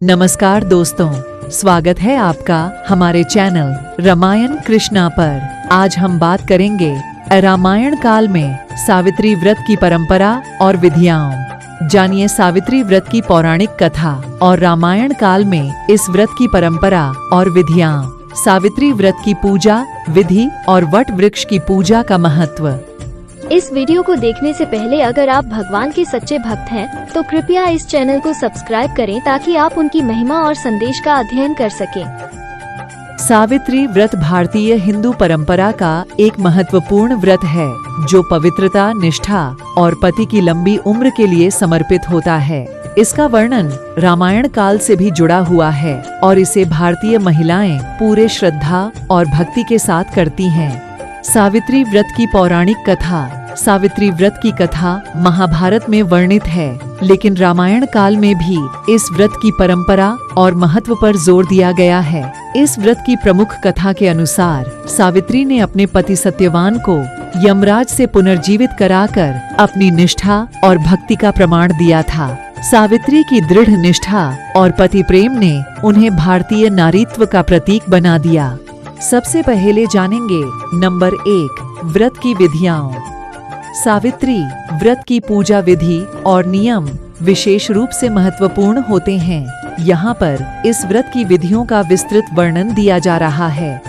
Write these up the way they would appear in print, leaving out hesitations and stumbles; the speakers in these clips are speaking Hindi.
नमस्कार दोस्तों, स्वागत है आपका हमारे चैनल रामायण कृष्णा पर। आज हम बात करेंगे रामायण काल में सावित्री व्रत की परंपरा और विधियां। जानिए सावित्री व्रत की पौराणिक कथा और रामायण काल में इस व्रत की परंपरा और विधियां। सावित्री व्रत की पूजा विधि और वट वृक्ष की पूजा का महत्व। इस वीडियो को देखने से पहले अगर आप भगवान के सच्चे भक्त हैं, तो कृपया इस चैनल को सब्सक्राइब करें ताकि आप उनकी महिमा और संदेश का अध्ययन कर सकें। सावित्री व्रत भारतीय हिंदू परंपरा का एक महत्वपूर्ण व्रत है जो पवित्रता, निष्ठा और पति की लंबी उम्र के लिए समर्पित होता है। इसका वर्णन रामायण काल से भी जुड़ा हुआ है और इसे भारतीय महिलाएं पूरे श्रद्धा और भक्ति के साथ करती हैं। सावित्री व्रत की पौराणिक कथा। सावित्री व्रत की कथा महाभारत में वर्णित है, लेकिन रामायण काल में भी इस व्रत की परंपरा और महत्व पर जोर दिया गया है। इस व्रत की प्रमुख कथा के अनुसार सावित्री ने अपने पति सत्यवान को यमराज से पुनर्जीवित कराकर अपनी निष्ठा और भक्ति का प्रमाण दिया था। सावित्री की दृढ़ निष्ठा और पति प्रेम ने उन्हें भारतीय नारीत्व का प्रतीक बना दिया। सबसे पहले जानेंगे नंबर 1, व्रत की विधियां। सावित्री व्रत की पूजा विधि और नियम विशेष रूप से महत्वपूर्ण होते हैं। यहाँ पर इस व्रत की विधियों का विस्तृत वर्णन दिया जा रहा है।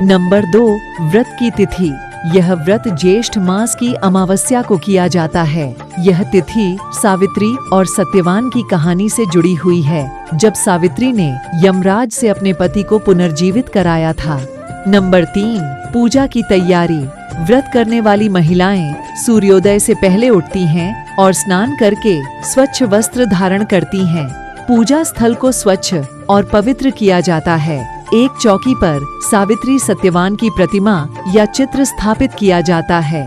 नंबर 2, व्रत की तिथि। यह व्रत ज्येष्ठ मास की अमावस्या को किया जाता है। यह तिथि सावित्री और सत्यवान की कहानी से जुड़ी हुई है, जब सावित्री ने यमराज से अपने पति को पुनर्जीवित कराया था। नंबर 3, पूजा की तैयारी। व्रत करने वाली महिलाएं सूर्योदय से पहले उठती हैं और स्नान करके स्वच्छ वस्त्र धारण करती हैं। पूजा स्थल को स्वच्छ और पवित्र किया जाता है। एक चौकी पर सावित्री सत्यवान की प्रतिमा या चित्र स्थापित किया जाता है।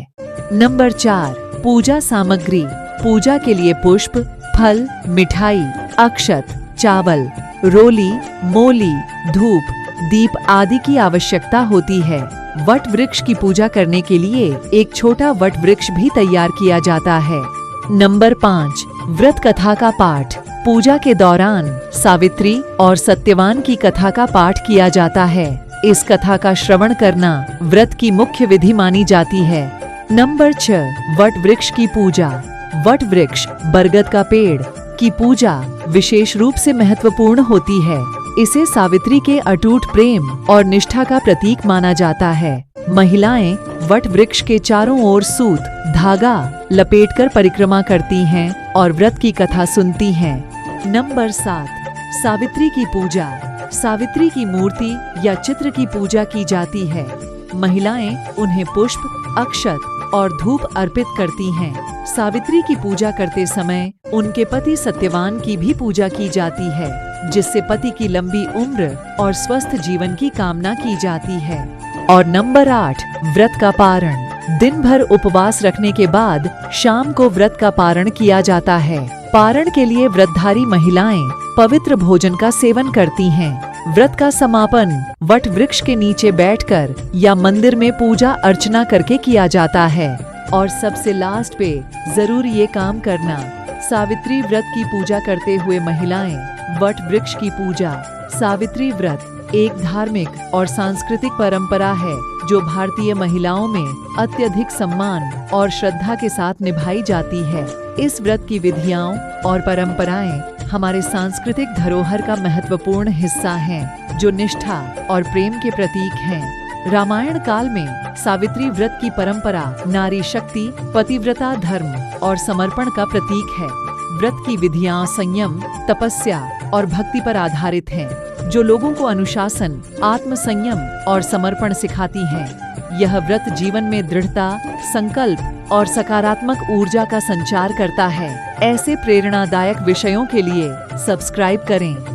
नंबर 4, पूजा सामग्री। पूजा के लिए पुष्प, फल, मिठाई, अक्षत, चावल, रोली, मोली, धूप, दीप आदि की आवश्यकता होती है। वट वृक्ष की पूजा करने के लिए एक छोटा वट वृक्ष भी तैयार किया जाता है। नंबर 5, व्रत कथा का पाठ। पूजा के दौरान सावित्री और सत्यवान की कथा का पाठ किया जाता है। इस कथा का श्रवण करना व्रत की मुख्य विधि मानी जाती है। नंबर 6, वट वृक्ष की पूजा। वट वृक्ष बरगद का पेड़ की पूजा विशेष रूप से महत्वपूर्ण होती है। इसे सावित्री के अटूट प्रेम और निष्ठा का प्रतीक माना जाता है। महिलाएं वट वृक्ष के चारों ओर सूत धागा लपेटकर परिक्रमा करती हैं और व्रत की कथा सुनती हैं। नंबर 7, सावित्री की पूजा। सावित्री की मूर्ति या चित्र की पूजा की जाती है। महिलाएं उन्हें पुष्प, अक्षत और धूप अर्पित करती हैं। सावित्री की पूजा करते समय उनके पति सत्यवान की भी पूजा की जाती है, जिससे पति की लंबी उम्र और स्वस्थ जीवन की कामना की जाती है। और नंबर 8, व्रत का पारण। दिन भर उपवास रखने के बाद शाम को व्रत का पारण किया जाता है। पारण के लिए व्रतधारी महिलाएं पवित्र भोजन का सेवन करती हैं। व्रत का समापन वट वृक्ष के नीचे बैठकर या मंदिर में पूजा अर्चना करके किया जाता है। और सबसे लास्ट पे जरूर ये काम करना, सावित्री व्रत की पूजा करते हुए महिलाएं वट वृक्ष की पूजा। सावित्री व्रत एक धार्मिक और सांस्कृतिक परंपरा है जो भारतीय महिलाओं में अत्यधिक सम्मान और श्रद्धा के साथ निभाई जाती है। इस व्रत की विधियां और परंपराएं हमारे सांस्कृतिक धरोहर का महत्वपूर्ण हिस्सा हैं, जो निष्ठा और प्रेम के प्रतीक हैं। रामायण काल में सावित्री व्रत की परंपरा नारी शक्ति, पतिव्रता, धर्म और समर्पण का प्रतीक है। व्रत की विधियां संयम, तपस्या और भक्ति पर आधारित हैं, जो लोगों को अनुशासन, आत्मसंयम और समर्पण सिखाती हैं। यह व्रत जीवन में दृढ़ता, संकल्प और सकारात्मक ऊर्जा का संचार करता है। ऐसे प्रेरणादायक विषयों के लिए सब्सक्राइब करें।